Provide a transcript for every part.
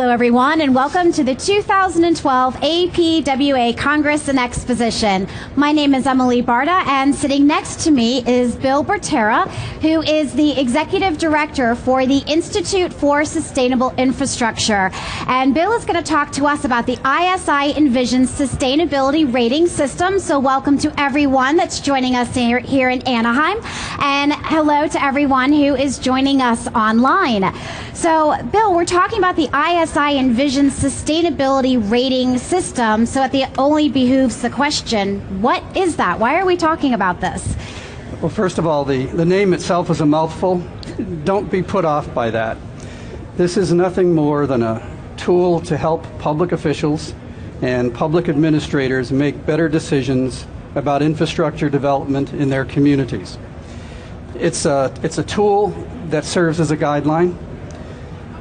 Hello, everyone, and welcome to the 2012 APWA Congress and Exposition. My name is Emily Barta, and sitting next to me is Bill Bertera, who is the Executive Director for the Institute for Sustainable Infrastructure. And Bill is going to talk to us about the ISI Envisioned Sustainability Rating System. So welcome to everyone that's joining us here in Anaheim, and hello to everyone who is joining us online. So, Bill, we're talking about the ISI Envisioned Sustainability Rating System, so it only behooves the question, what is that? Why are we talking about this? Well, first of all, the name itself is a mouthful. Don't be put off by that. This is nothing more than a tool to help public officials and public administrators make better decisions about infrastructure development in their communities. It's a tool that serves as a guideline.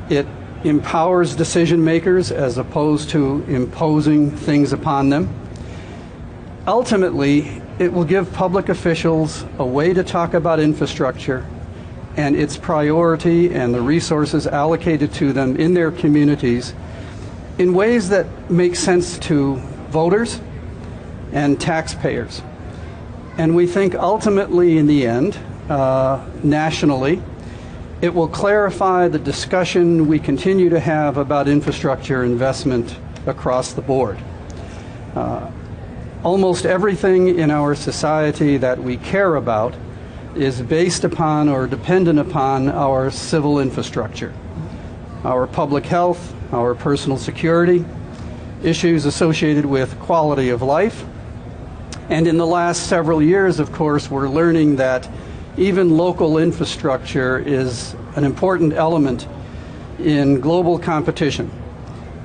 It empowers decision makers as opposed to imposing things upon them. Ultimately, it will give public officials a way to talk about infrastructure and its priority and the resources allocated to them in their communities in ways that make sense to voters and taxpayers. And we think ultimately, in the end, nationally, it will clarify the discussion we continue to have about infrastructure investment across the board. Almost everything in our society that we care about is based upon or dependent upon our civil infrastructure, our public health, our personal security, issues associated with quality of life. And in the last several years, of course, we're learning that even local infrastructure is an important element in global competition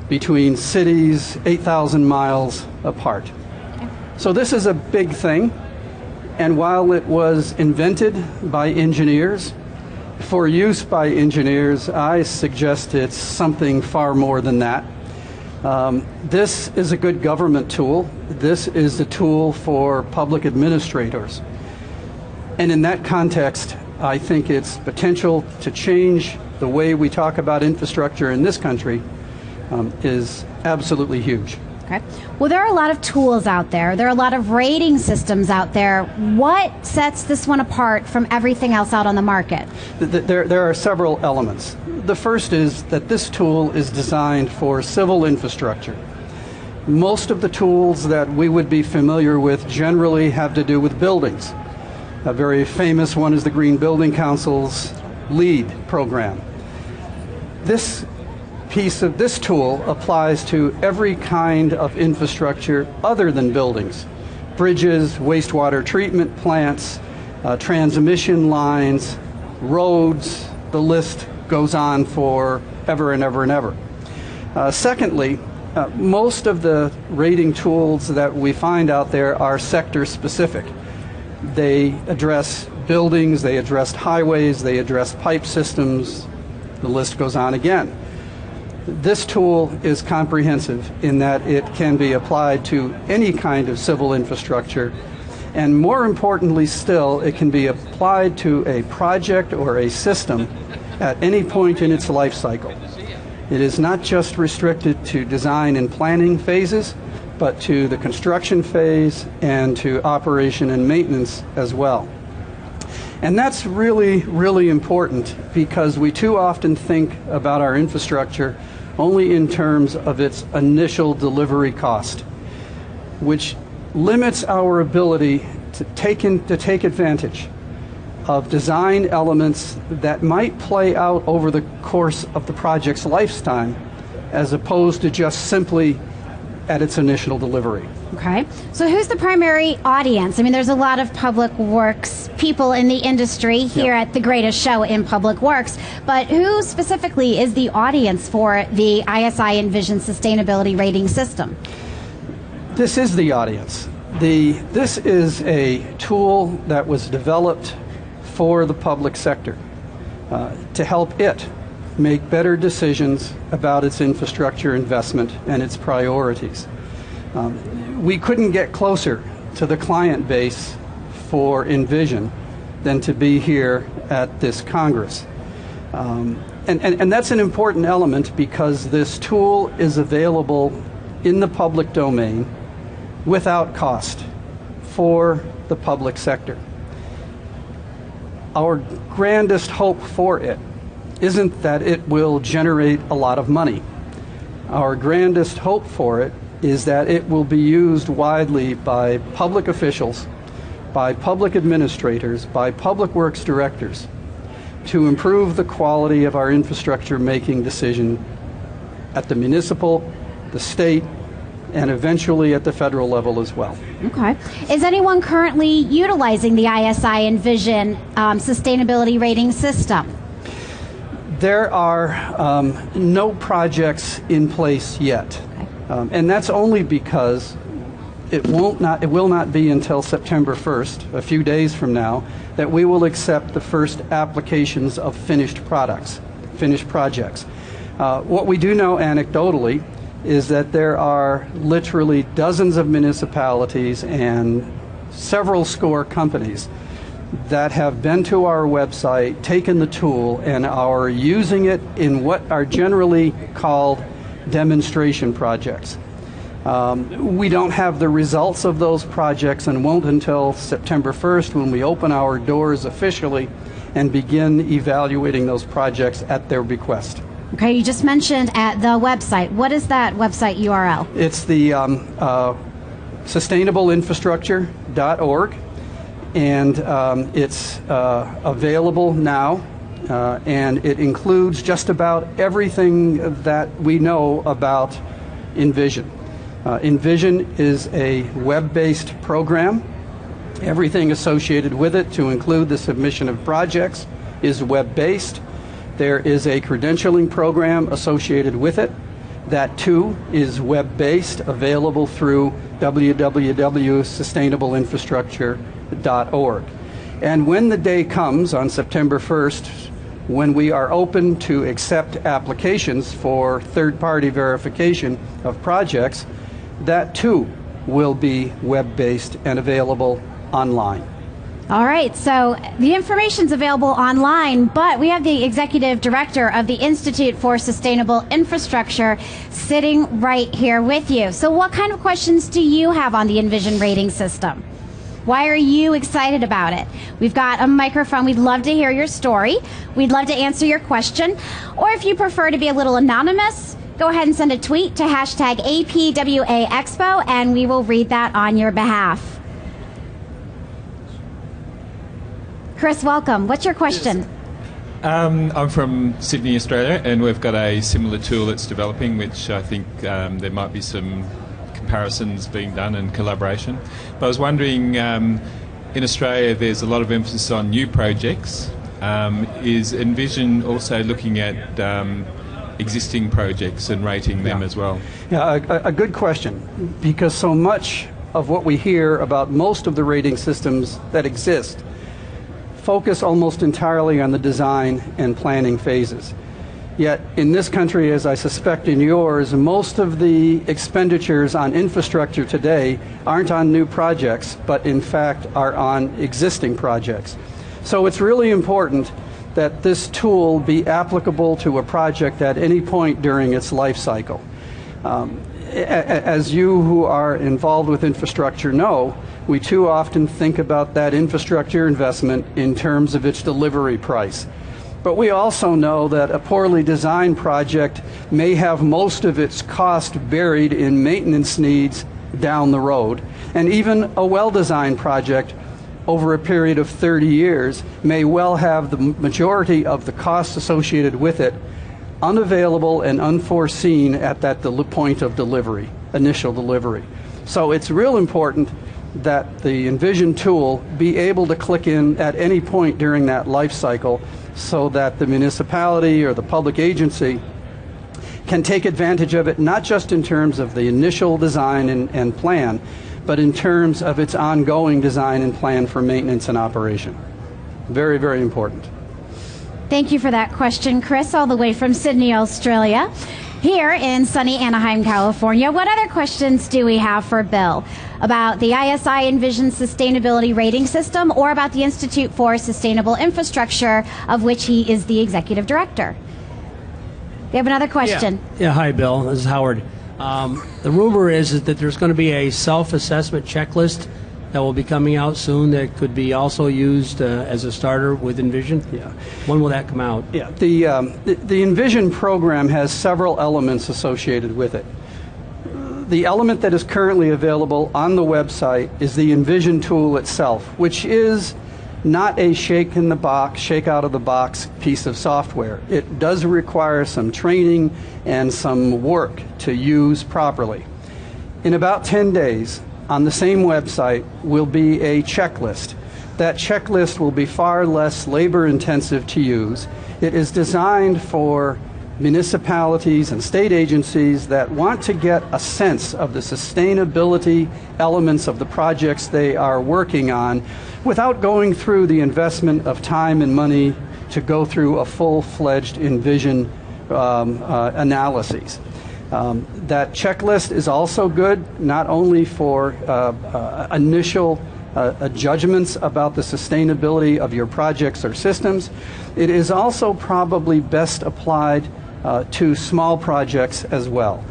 between cities 8,000 miles apart. So this is a big thing, and while it was invented by engineers, for use by engineers, I suggest it's something far more than that. This is a good government tool. This is a tool for public administrators. And in that context, I think its potential to change the way we talk about infrastructure in this country is absolutely huge. Okay. Well, there are a lot of tools out there. There are a lot of rating systems out there. What sets this one apart from everything else out on the market? There are several elements. The first is that this tool is designed for civil infrastructure. Most of the tools that we would be familiar with generally have to do with buildings. A very famous one is the Green Building Council's LEED program. This piece of this tool applies to every kind of infrastructure other than buildings. Bridges, wastewater treatment plants, transmission lines, roads, the list goes on for ever and ever and ever. Secondly, most of the rating tools that we find out there are sector specific. They address buildings, they address highways, they address pipe systems, the list goes on again. This tool is comprehensive in that it can be applied to any kind of civil infrastructure, and more importantly still, it can be applied to a project or a system at any point in its life cycle. It is not just restricted to design and planning phases, but to the construction phase and to operation and maintenance as well. And that's really, really important because we too often think about our infrastructure only in terms of its initial delivery cost, which limits our ability to take advantage of design elements that might play out over the course of the project's lifetime as opposed to just simply at its initial delivery. Okay. So who's the primary audience? I mean, there's a lot of public works people in the industry here at the greatest show in public works, but who specifically is the audience for the ISI Envisioned Sustainability Rating System? This is the audience. This is a tool that was developed for the public sector to help it make better decisions about its infrastructure investment and its priorities. We couldn't get closer to the client base for Envision than to be here at this Congress. And that's an important element because this tool is available in the public domain without cost for the public sector. Our grandest hope for it isn't that it will generate a lot of money. Our grandest hope for it is that it will be used widely by public officials, by public administrators, by public works directors to improve the quality of our infrastructure making decision at the municipal, the state, and eventually at the federal level as well. Okay. Is anyone currently utilizing the ISI Envision sustainability rating system? There are no projects in place yet, and that's only because it will not be until September 1st, a few days from now, that we will accept the first applications of finished projects. What we do know anecdotally is that there are literally dozens of municipalities and several score companies that have been to our website, taken the tool, and are using it in what are generally called demonstration projects. We don't have the results of those projects and won't until September 1st when we open our doors officially and begin evaluating those projects at their bequest. Okay, you just mentioned at the website. What is that website URL? It's the sustainableinfrastructure.org, and it's available now, and it includes just about everything that we know about Envision. Envision is a web-based program. Everything associated with it, to include the submission of projects, is web-based. There is a credentialing program associated with it. That too is web-based, available through www.sustainableinfrastructure.org. And when the day comes on September 1st, when we are open to accept applications for third-party verification of projects, that too will be web-based and available online. All right, so the information's available online, but we have the executive director of the Institute for Sustainable Infrastructure sitting right here with you. So what kind of questions do you have on the Envision rating system? Why are you excited about it? We've got a microphone. We'd love to hear your story. We'd love to answer your question. Or if you prefer to be a little anonymous, go ahead and send a tweet to hashtag APWA Expo, and we will read that on your behalf. Chris, welcome. What's your question? I'm from Sydney, Australia, and we've got a similar tool that's developing, which I think there might be some comparisons being done and collaboration. But I was wondering, in Australia there's a lot of emphasis on new projects. Is Envision also looking at existing projects and rating them as well? Yeah, a good question, because so much of what we hear about most of the rating systems that exist focus almost entirely on the design and planning phases. Yet in this country, as I suspect in yours, most of the expenditures on infrastructure today aren't on new projects, but in fact are on existing projects. So it's really important that this tool be applicable to a project at any point during its life cycle. As you who are involved with infrastructure know, we too often think about that infrastructure investment in terms of its delivery price. But we also know that a poorly designed project may have most of its cost buried in maintenance needs down the road. And even a well-designed project over a period of 30 years may well have the majority of the costs associated with it unavailable and unforeseen at that point of delivery, initial delivery. So it's real important that the Envision tool be able to click in at any point during that life cycle so that the municipality or the public agency can take advantage of it, not just in terms of the initial design and plan, but in terms of its ongoing design and plan for maintenance and operation. Very, very important. Thank you for that question, Chris, all the way from Sydney, Australia. Here in sunny Anaheim, California, what other questions do we have for Bill about the ISI Envision Sustainability Rating System or about the Institute for Sustainable Infrastructure, of which he is the Executive Director? We have another question. Yeah, hi, Bill. This is Howard. The rumor is that there's going to be a self-assessment checklist that will be coming out soon that could be also used as a starter with Envisioned. Yeah. When will that come out? Yeah. The Envisioned program has several elements associated with it. The element that is currently available on the website is the Envisioned tool itself, which is not a shake out of the box piece of software. It does require some training and some work to use properly. In about 10 days, on the same website will be a checklist. That checklist will be far less labor intensive to use. It is designed for municipalities and state agencies that want to get a sense of the sustainability elements of the projects they are working on without going through the investment of time and money to go through a full-fledged Envision analyses. That checklist is also good not only for initial judgments about the sustainability of your projects or systems. It is also probably best applied to small projects as well.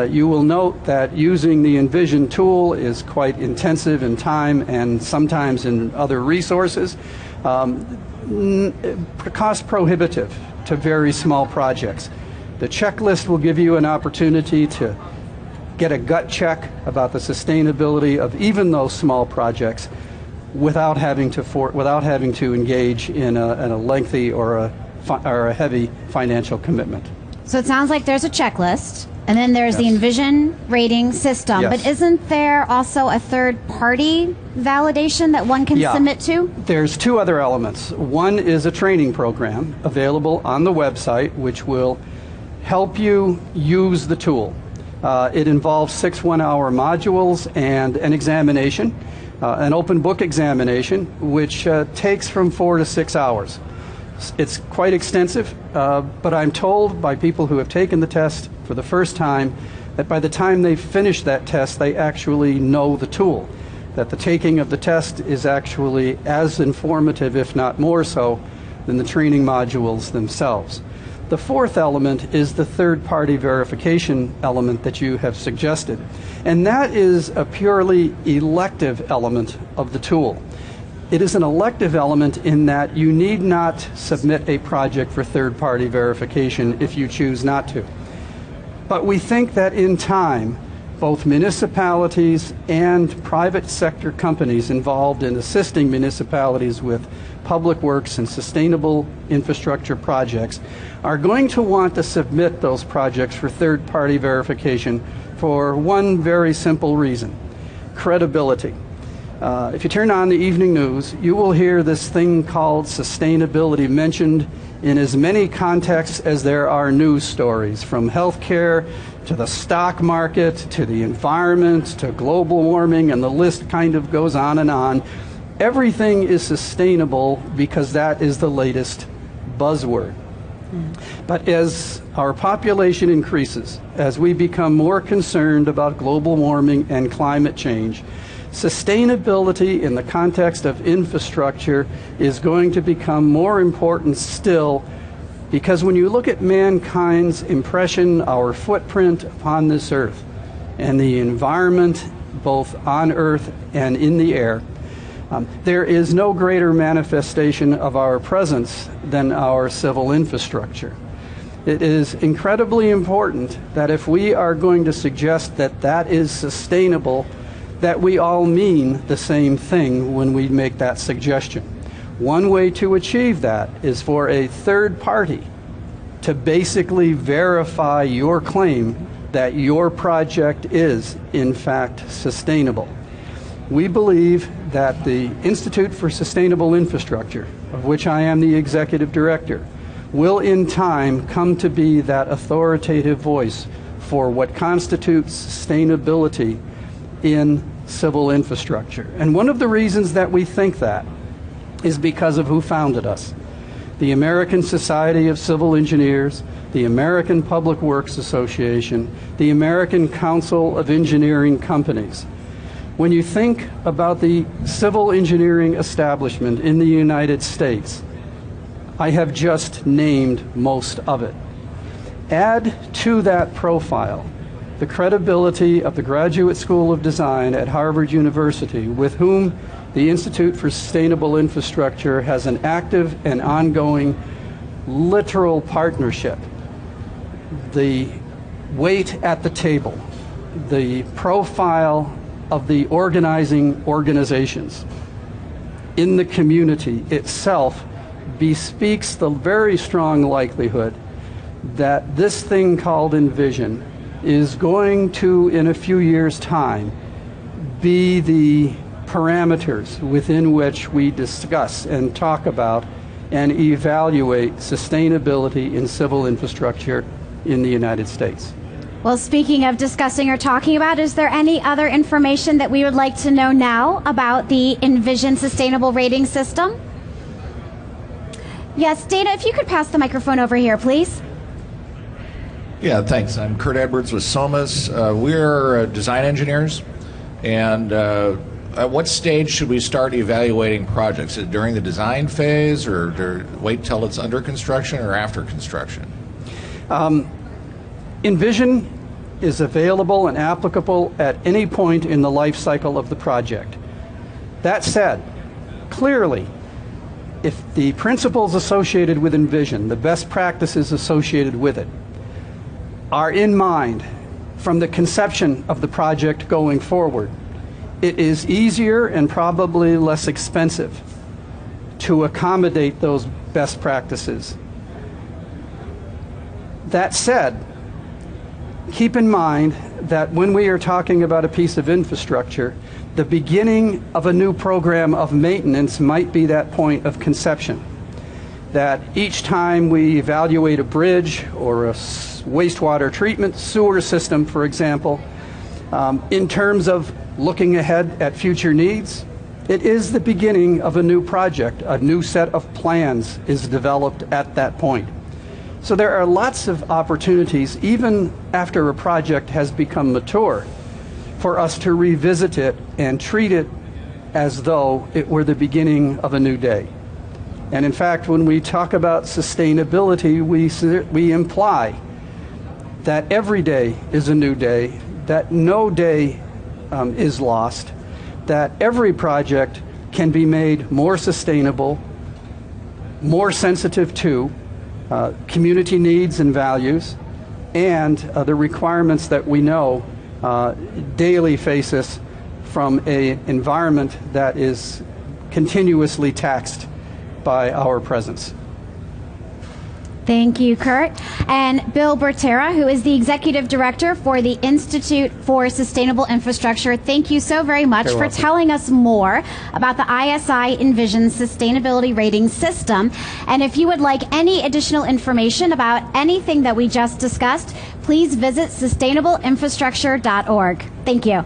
You will note that using the Envision tool is quite intensive in time and sometimes in other resources. Cost prohibitive to very small projects. The checklist will give you an opportunity to get a gut check about the sustainability of even those small projects without having to engage in a lengthy or a heavy financial commitment. So it sounds like there's a checklist, and then there's the Envision rating system. Yes. But isn't there also a third-party validation that one can submit to? There's two other elements. One is a training program available on the website, which will help you use the tool. It involves 6 one-hour modules and an examination, an open book examination, which takes from 4 to 6 hours. It's quite extensive, but I'm told by people who have taken the test for the first time that by the time they finish that test, they actually know the tool, that the taking of the test is actually as informative, if not more so, than the training modules themselves. The fourth element is the third-party verification element that you have suggested, and that is a purely elective element of the tool. It is an elective element in that you need not submit a project for third-party verification if you choose not to. But we think that in time, both municipalities and private sector companies involved in assisting municipalities with public works and sustainable infrastructure projects are going to want to submit those projects for third-party verification for one very simple reason: credibility. If you turn on the evening news, you will hear this thing called sustainability mentioned in as many contexts as there are news stories, from healthcare to the stock market to the environment to global warming, and the list kind of goes on and on. Everything is sustainable because that is the latest buzzword. But as our population increases, as we become more concerned about global warming and climate change, sustainability in the context of infrastructure is going to become more important still, because when you look at mankind's impression, our footprint upon this earth, and the environment both on earth and in the air, there is no greater manifestation of our presence than our civil infrastructure. It is incredibly important that if we are going to suggest that that is sustainable, that we all mean the same thing when we make that suggestion. One way to achieve that is for a third party to basically verify your claim that your project is, in fact, sustainable. We believe that the Institute for Sustainable Infrastructure, of which I am the executive director, will in time come to be that authoritative voice for what constitutes sustainability in civil infrastructure. And one of the reasons that we think that is because of who founded us: the American Society of Civil Engineers, the American Public Works Association, the American Council of Engineering Companies. When you think about the civil engineering establishment in the United States, I have just named most of it. Add to that profile the credibility of the Graduate School of Design at Harvard University, with whom the Institute for Sustainable Infrastructure has an active and ongoing literal partnership. The weight at the table, the profile of the organizing organizations in the community itself bespeaks the very strong likelihood that this thing called Envision is going to, in a few years' time, be the parameters within which we discuss and talk about and evaluate sustainability in civil infrastructure in the United States. Well, speaking of discussing or talking about, is there any other information that we would like to know now about the Envision Sustainable Rating System? Yes, Dana, if you could pass the microphone over here, please. Yeah, thanks. I'm Kurt Edwards with SOMAS. We're design engineers, and at what stage should we start evaluating projects? Is it during the design phase, or wait till it's under construction, or after construction? Envision is available and applicable at any point in the life cycle of the project. That said, clearly, if the principles associated with Envision, the best practices associated with it, are in mind from the conception of the project going forward, it is easier and probably less expensive to accommodate those best practices. That said, keep in mind that when we are talking about a piece of infrastructure, the beginning of a new program of maintenance might be that point of conception. That each time we evaluate a bridge or a wastewater treatment sewer system, for example, in terms of looking ahead at future needs, it is the beginning of a new project. A new set of plans is developed at that point. So there are lots of opportunities, even after a project has become mature, for us to revisit it and treat it as though it were the beginning of a new day. And in fact, when we talk about sustainability, we imply that every day is a new day, that no day is lost, that every project can be made more sustainable, more sensitive to community needs and values, and the requirements that we know daily face us from an environment that is continuously taxed by our presence. Thank you, Kurt. And Bill Bertera, who is the Executive Director for the Institute for Sustainable Infrastructure, thank you so very much for telling us more about the ISI Envision Sustainability Rating System. And if you would like any additional information about anything that we just discussed, please visit sustainableinfrastructure.org. Thank you.